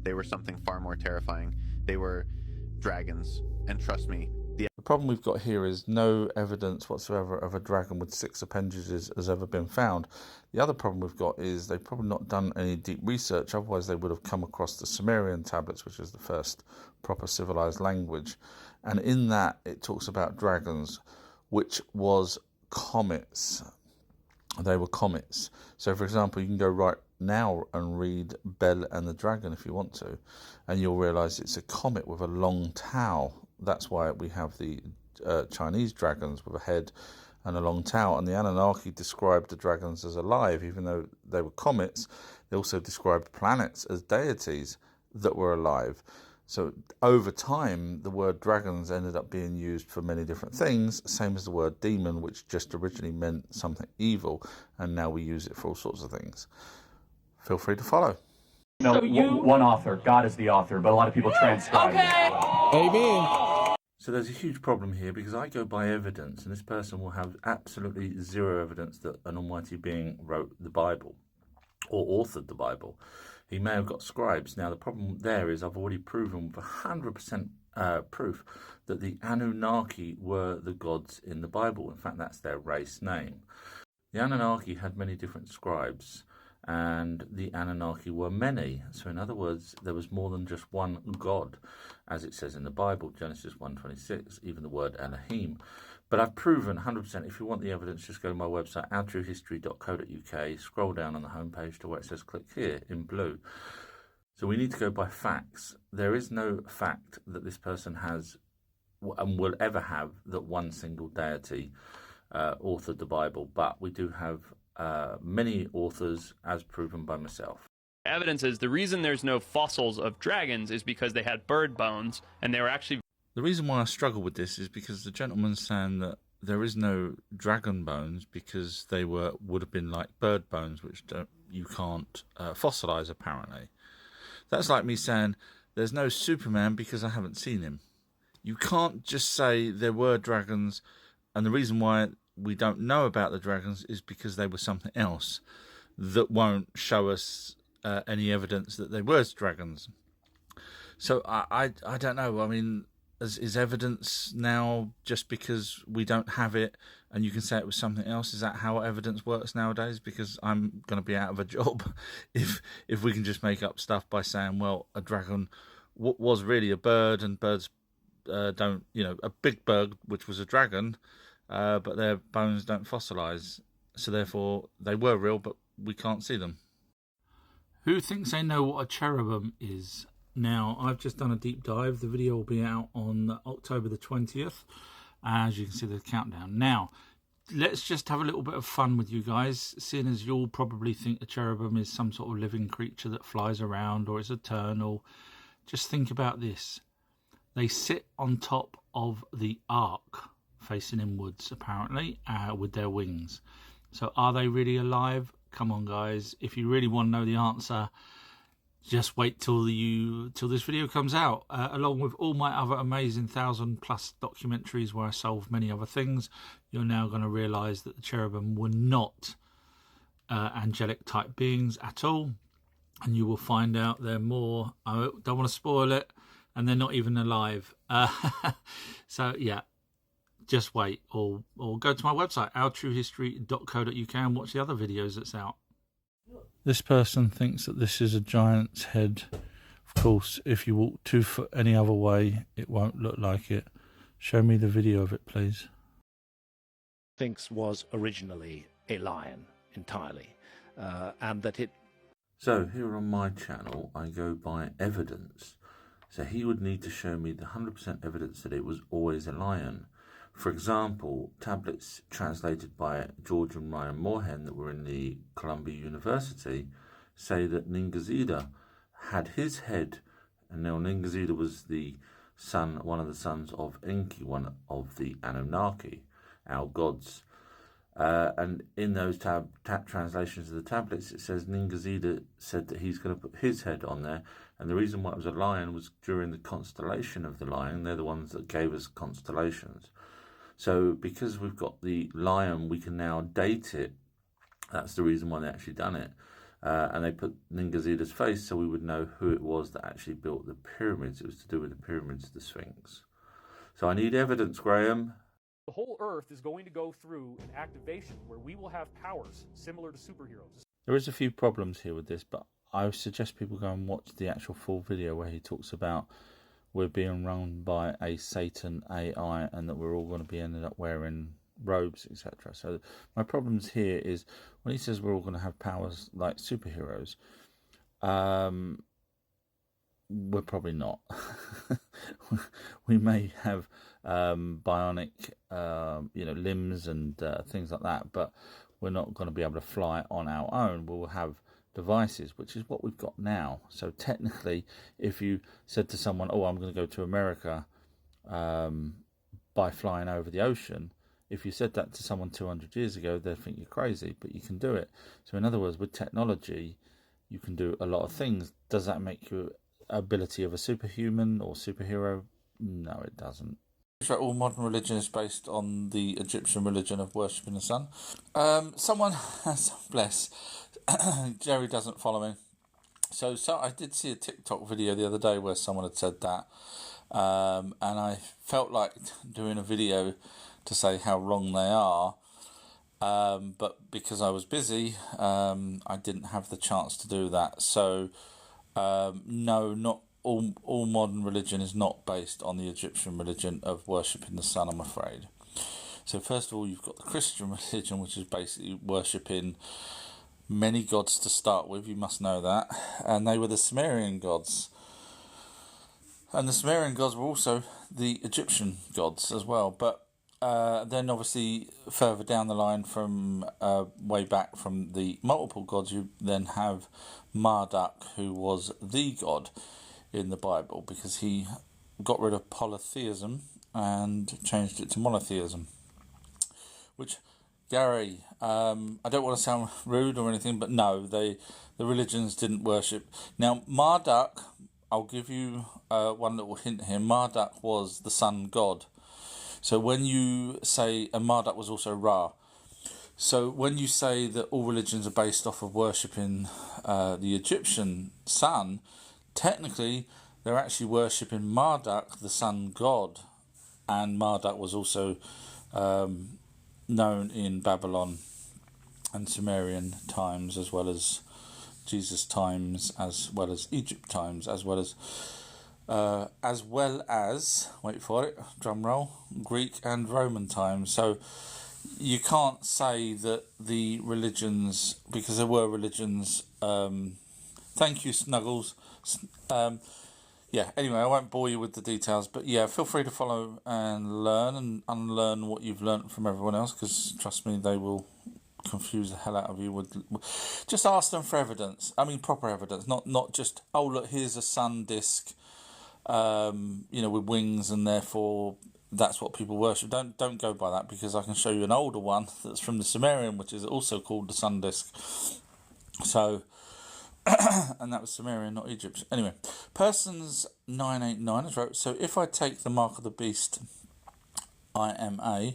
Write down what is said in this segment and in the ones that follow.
They were something far more terrifying. They were dragons, and trust me, the problem we've got here is no evidence whatsoever of a dragon with 6 appendages has ever been found. The other problem we've got is they've probably not done any deep research, otherwise they would have come across the Sumerian tablets, which is the first proper civilized language. And in that it talks about dragons, which was comets. They were comets. So for example, you can go right now and read Bel and the Dragon if you want to, and you'll realise it's a comet with a long tail. That's why we have the Chinese dragons with a head and a long tail. And the Anunnaki described the dragons as alive, even though they were comets. They also described planets as deities that were alive. So over time, the word dragons ended up being used for many different things, same as the word demon, which just originally meant something evil, and now we use it for all sorts of things. Feel free to follow. No, one author. God is the author, but a lot of people transcribe. Okay. Amen. So there's a huge problem here because I go by evidence, and this person will have absolutely zero evidence that an almighty being wrote the Bible or authored the Bible. He may have got scribes. Now, the problem there is I've already proven with 100% proof that the Anunnaki were the gods in the Bible. In fact, that's their race name. The Anunnaki had many different scribes, and the Anunnaki were many. So in other words, there was more than just one God, as it says in the Bible, Genesis 1:26, even the word Elohim. But I've proven 100%. If you want the evidence, just go to my website, ourtruehistory.co.uk, scroll down on the homepage to where it says click here in blue. So we need to go by facts. There is no fact that this person has and will ever have that one single deity authored the Bible, but we do have many authors, as proven by myself. Evidence is the reason there's no fossils of dragons is because they had bird bones, and they were actually... The reason why I struggle with this is because the gentleman's saying that there is no dragon bones because they would have been like bird bones, which you can't fossilize apparently. That's like me saying there's no Superman because I haven't seen him. You can't just say there were dragons, and the reason why we don't know about the dragons is because they were something else that won't show us any evidence that they were dragons. So I don't know. I mean, is evidence now just because we don't have it and you can say it was something else? Is that how evidence works nowadays? Because I'm going to be out of a job if we can just make up stuff by saying, well, a dragon was really a bird, and birds don't, a big bird, which was a dragon, but their bones don't fossilize. So therefore they were real, but we can't see them. Who thinks they know what a cherubim is? Now, I've just done a deep dive. The video will be out on October the 20th. As you can see the countdown. Now, let's just have a little bit of fun with you guys, seeing as you'll probably think a cherubim is some sort of living creature that flies around or is eternal. Just think about this. They sit on top of the ark, facing inwards, apparently, with their wings. So are they really alive? Come on, guys. If you really want to know the answer, just wait till this video comes out, along with all my other amazing 1,000+ documentaries where I solve many other things. You're now going to realise that the cherubim were not angelic type beings at all, and you will find out they're more, I don't want to spoil it, and they're not even alive. So yeah, just wait, or go to my website, ourtruehistory.co.uk, and watch the other videos that's out. This person thinks that this is a giant's head. Of course, if you walk 2 foot any other way, it won't look like it. Show me the video of it, please. Thinks was originally a lion entirely, and that it... So here on my channel, I go by evidence. So he would need to show me the 100% evidence that it was always a lion. For example, tablets translated by George and Ryan Moorhen that were in the Columbia University say that Ningazida had his head, and now Ningazida was one of the sons of Enki, one of the Anunnaki, our gods. And in those translations of the tablets, it says Ningazida said that he's going to put his head on there. And the reason why it was a lion was during the constellation of the lion. They're the ones that gave us constellations. So because we've got the lion, we can now date it. That's the reason why they actually done it. and they put Ningazida's face so we would know who it was that actually built the pyramids. It was to do with the pyramids, the Sphinx. So I need evidence, Graham. The whole Earth is going to go through an activation where we will have powers similar to superheroes. There is a few problems here with this, but I suggest people go and watch the actual full video where he talks about we're being run by a Satan AI and that we're all going to be ended up wearing robes, etc. So my problems here is when he says we're all going to have powers like superheroes, we're probably not. We may have bionic limbs and things like that, but we're not going to be able to fly on our own. We'll have devices, which is what we've got now. So technically, if you said to someone, oh, I'm going to go to America by flying over the ocean, if you said that to someone 200 years ago, they'd think you're crazy, but you can do it. So in other words, with technology, you can do a lot of things. Does that make you ability of a superhuman or superhero? No, it doesn't. All modern religion is based on the Egyptian religion of worshipping the sun. Someone has, bless, Jerry doesn't follow me. So I did see a TikTok video the other day where someone had said that, and I felt like doing a video to say how wrong they are, but because I was busy, I didn't have the chance to do that. So no, not all modern religion is not based on the Egyptian religion of worshipping the sun, I'm afraid. So first of all, you've got the Christian religion, which is basically worshipping many gods to start with, you must know that, and they were the Sumerian gods. And the Sumerian gods were also the Egyptian gods as well, but then obviously further down the line from way back from the multiple gods, you then have Marduk, who was the god in the Bible, because he got rid of polytheism and changed it to monotheism. Which, Gary, I don't want to sound rude or anything, but no, the religions didn't worship. Now, Marduk, I'll give you one little hint here. Marduk was the sun god. So when you say, and Marduk was also Ra. So when you say that all religions are based off of worshipping the Egyptian sun, technically they're actually worshipping Marduk, the sun god. And Marduk was also known in Babylon and Sumerian times, as well as Jesus times, as well as Egypt times, as well as wait for it, drum roll, Greek and Roman times. So you can't say that the religions, because there were religions. Thank you, Snuggles. Yeah, anyway, I won't bore you with the details, but yeah, feel free to follow and learn and unlearn what you've learnt from everyone else, because trust me, they will confuse the hell out of you. Just ask them for evidence. I mean, proper evidence, not just, oh look, here's a sun disk, with wings, and therefore that's what people worship. Don't go by that, because I can show you an older one that's from the Sumerian, which is also called the sun disk. So. And that was Sumerian, not Egypt. Anyway, Persons 989 has wrote, so if I take the mark of the beast, IMA,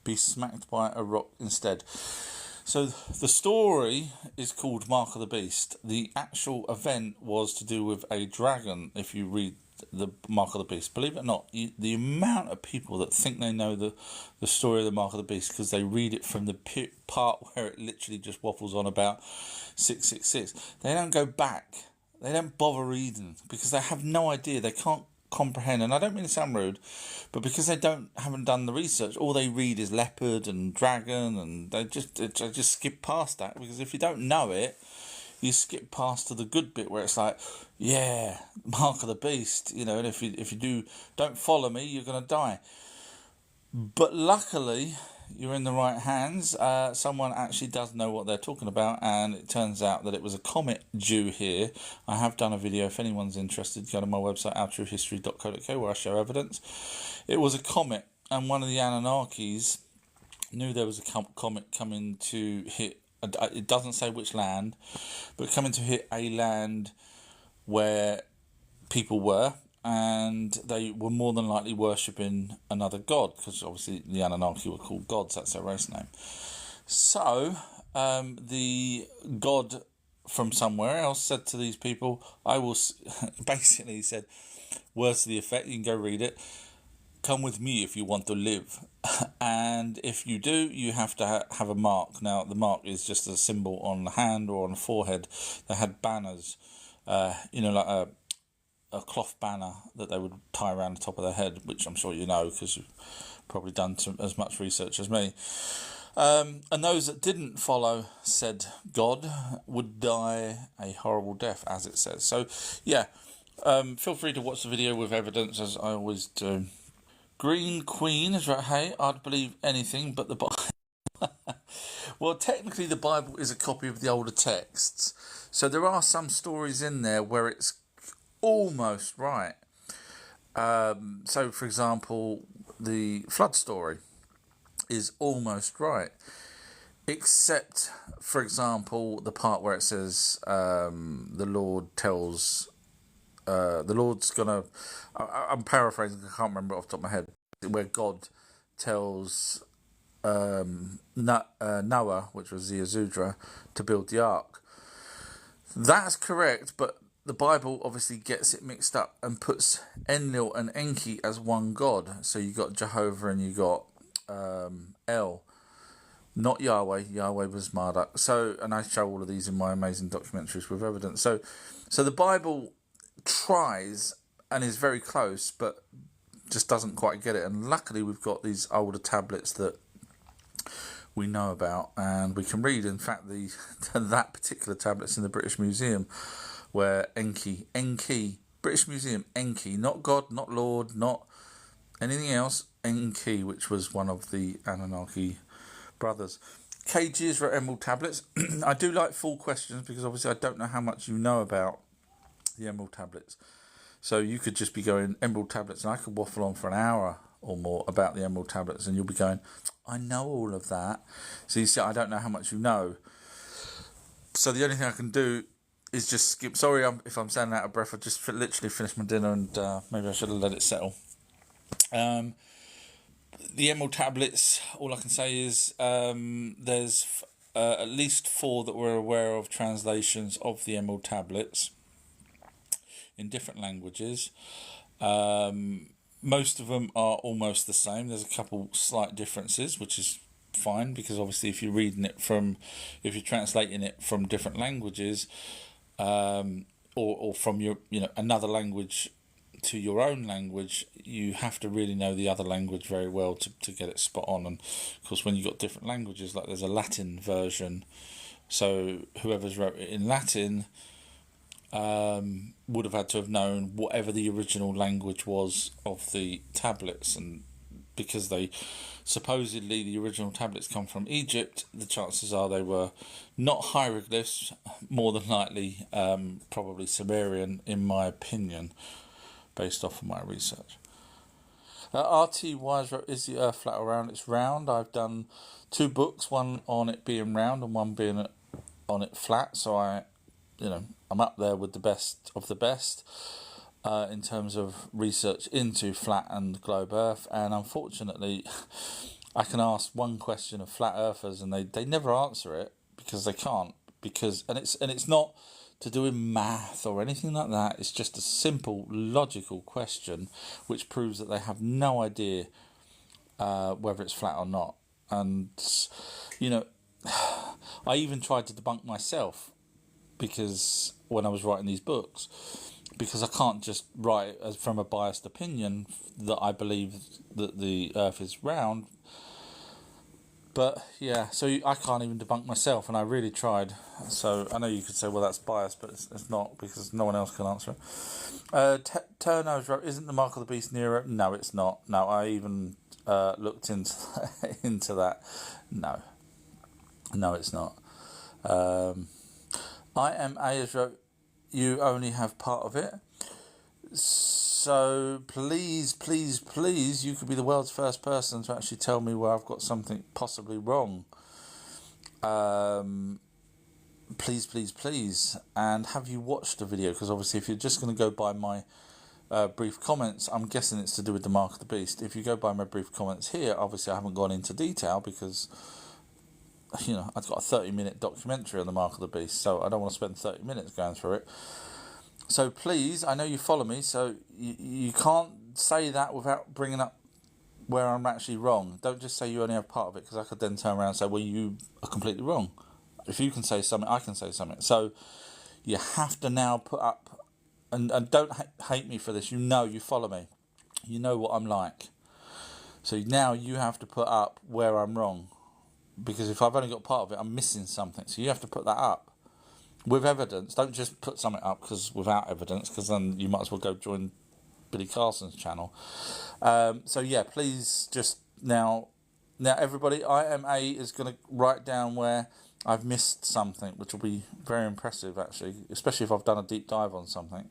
be smacked by a rock instead. So the story is called Mark of the Beast. The actual event was to do with a dragon, if you read the Mark of the Beast. Believe it or not, the amount of people that think they know the story of the Mark of the Beast because they read it from the part where it literally just waffles on about 666. They don't go back. They don't bother reading because they have no idea. They can't comprehend. And I don't mean to sound rude, but because they haven't done the research, all they read is leopard and dragon, and they just skip past that, because if you don't know it, you skip past to the good bit where it's like, yeah, Mark of the Beast, and if you don't follow me, you're going to die. But luckily, you're in the right hands. Someone actually does know what they're talking about, and it turns out that it was a comet due here. I have done a video. If anyone's interested, go to my website, outtruehistory.co.uk, where I show evidence. It was a comet, and one of the Anunnakis knew there was a comet coming to hit. It doesn't say which land, but coming to hit a land where people were, and they were more than likely worshipping another god, because obviously the Anunnaki were called gods, that's their race name. So the god from somewhere else said to these people, I will, basically he said, words to the effect, you can go read it, come with me if you want to live. And if you do, you have to have a mark. Now, the mark is just a symbol on the hand or on the forehead. They had banners, like a cloth banner that they would tie around the top of their head, which I'm sure you know because you've probably done as much research as me. And those that didn't follow said God would die a horrible death, as it says. So, yeah, feel free to watch the video with evidence, as I always do. Green Queen is right. Hey, I'd believe anything but the Bible. Well, technically the Bible is a copy of the older texts. So there are some stories in there where it's almost right. So, for example, the flood story is almost right, except, for example, the part where it says the Lord tells the Lord's gonna, I'm paraphrasing, I can't remember off the top of my head, where God tells Noah, which was the Azudra, to build the ark. That's correct, but the Bible obviously gets it mixed up and puts Enlil and Enki as one god. So you got Jehovah and you got El, not Yahweh. Yahweh was Marduk. So, and I show all of these in my amazing documentaries with evidence. So the Bible tries and is very close, but just doesn't quite get it. And luckily, we've got these older tablets that we know about and we can read. In fact, that particular tablet's in the British Museum, where Enki, British Museum, Enki, not God, not Lord, not anything else, Enki, which was one of the Anunnaki brothers. KG is for Emerald Tablets. I do like full questions because obviously I don't know how much you know about the Emerald Tablets. So you could just be going Emerald Tablets and I could waffle on for an hour or more about the Emerald Tablets and you'll be going, I know all of that. So you see, I don't know how much you know. So the only thing I can do is just skip. Sorry if I'm sounding out of breath. I just literally finished my dinner and maybe I should have let it settle. The Emerald Tablets, all I can say is there's at least 4 that we're aware of translations of the Emerald Tablets in different languages. Most of them are almost the same. There's a couple slight differences, which is fine because obviously if you're translating it from different languages, or from your another language to your own language, you have to really know the other language very well to get it spot on. And of course, when you've got different languages, like there's a Latin version, so whoever's wrote it in Latin would have had to have known whatever the original language was of the tablets. And because they supposedly the original tablets come from Egypt, the chances are they were not hieroglyphs, more than likely probably Sumerian, in my opinion, based off of my research. RT Wise wrote, is the Earth flat or round? It's round. I've done 2 books, one on it being round and one being on it flat. So I'm up there with the best of the best in terms of research into flat and globe Earth. And unfortunately, I can ask one question of flat earthers and they never answer it because they can't. And it's not to do with math or anything like that. It's just a simple logical question which proves that they have no idea whether it's flat or not. And I even tried to debunk myself because when I was writing these books, because I can't just write as from a biased opinion that I believe that the Earth is round. But yeah, so I can't even debunk myself, and I really tried. So I know you could say, well, that's biased, but it's not, because no one else can answer it. Turner's wrote, isn't the mark of the beast Nero? No, it's not. No, I even looked into that. No, it's not. IMA has wrote, you only have part of it. So please, you could be the world's first person to actually tell me where I've got something possibly wrong. Please. And have you watched the video? Because obviously if you're just going to go by my brief comments, I'm guessing it's to do with the mark of the beast. If you go by my brief comments here, obviously I haven't gone into detail because I've got a 30-minute documentary on the Mark of the Beast, so I don't want to spend 30 minutes going through it. So please, I know you follow me, so you can't say that without bringing up where I'm actually wrong. Don't just say you only have part of it, because I could then turn around and say, well, you are completely wrong. If you can say something, I can say something. So you have to now put up, and don't hate me for this, you follow me. You know what I'm like. So now you have to put up where I'm wrong. Because if I've only got part of it, I'm missing something. So you have to put that up with evidence. Don't just put something up without evidence, because then you might as well go join Billy Carson's channel. So yeah, please just now everybody, IMA is going to write down where I've missed something, which will be very impressive actually, especially if I've done a deep dive on something.